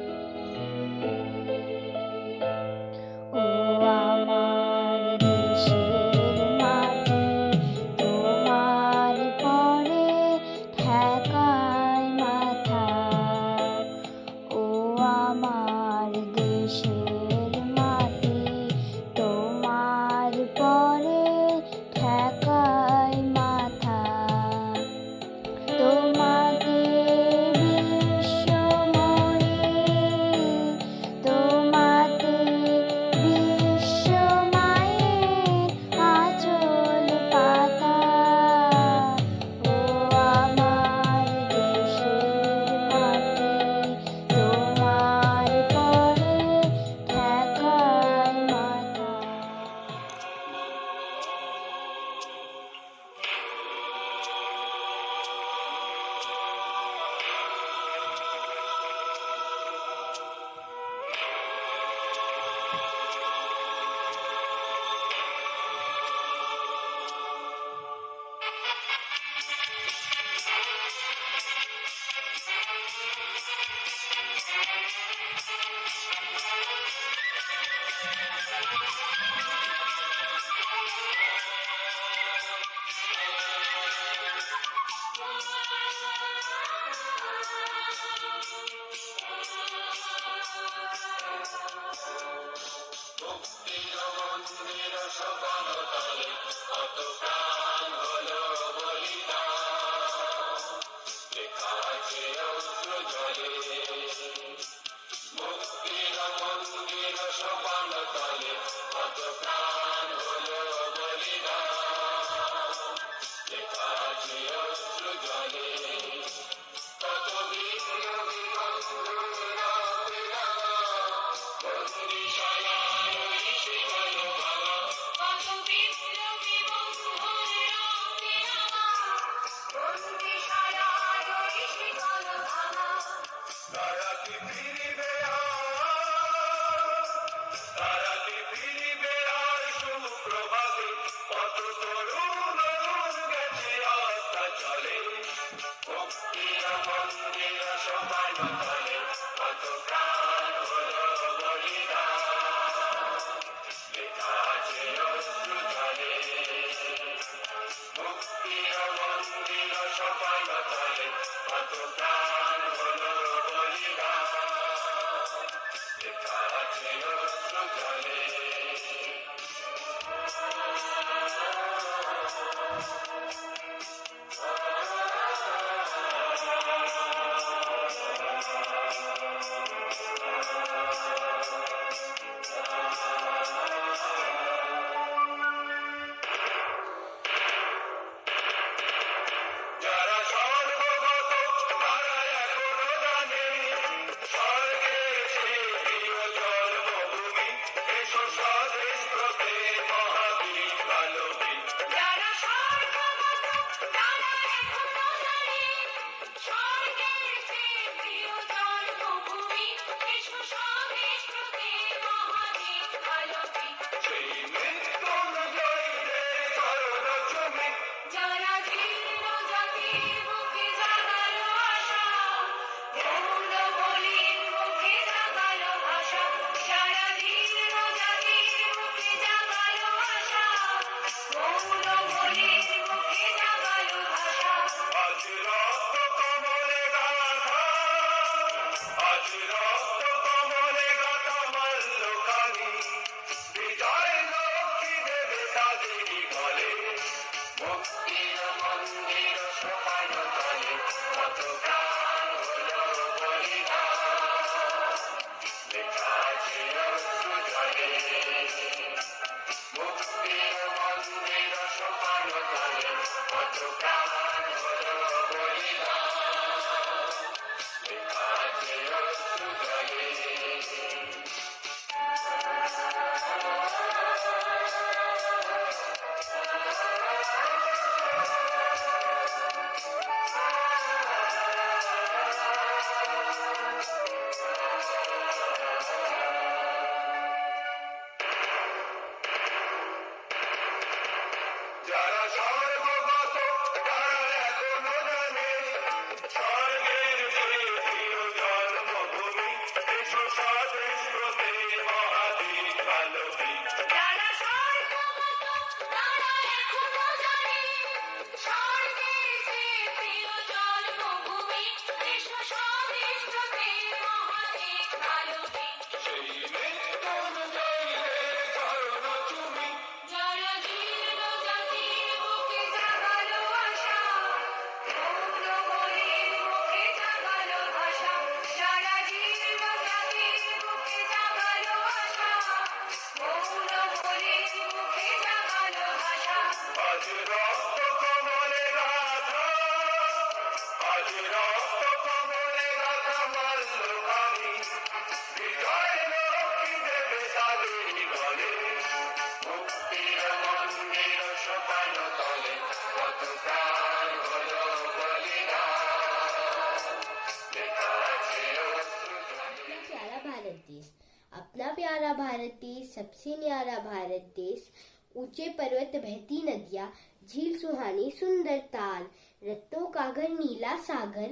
अपना प्यारा भारत देश, सबसे न्यारा भारत देश। ऊंचे पर्वत, बहती नदियाँ, झील सुहानी सुंदर ताल, रत्नों का घर नीला सागर,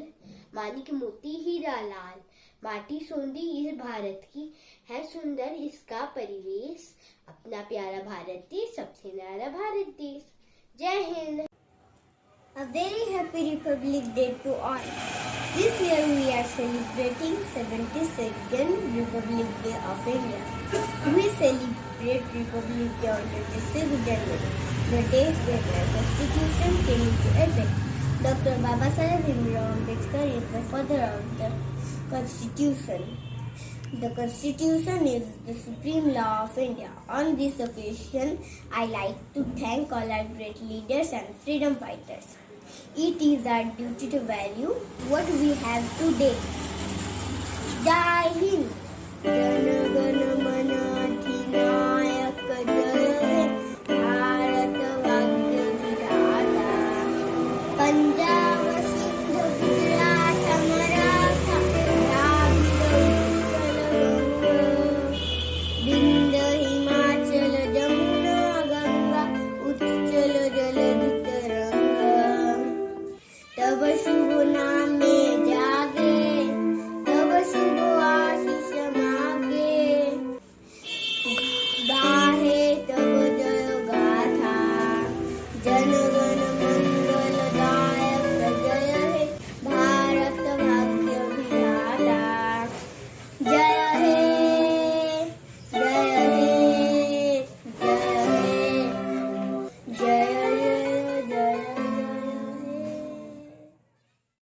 मानिक मोती हीरा लाल। माटी सोंधी इस भारत की, है सुंदर इसका परिवेश। अपना प्यारा भारत देश, सबसे न्यारा भारत देश। जय Hind. A very happy Republic Day to all. This year we are celebrating 72nd Republic Day of India. We celebrate Republic Day on 26th January, the day when our Constitution came into effect. Dr. Babasaheb Bhimrao Ambedkar is the father of the Constitution. The Constitution is the supreme law of India. On this occasion, I like to thank all our great leaders and freedom fighters. It is our duty to value what we have today. Jai Hind. Jana Gana Mana Adhinayaka.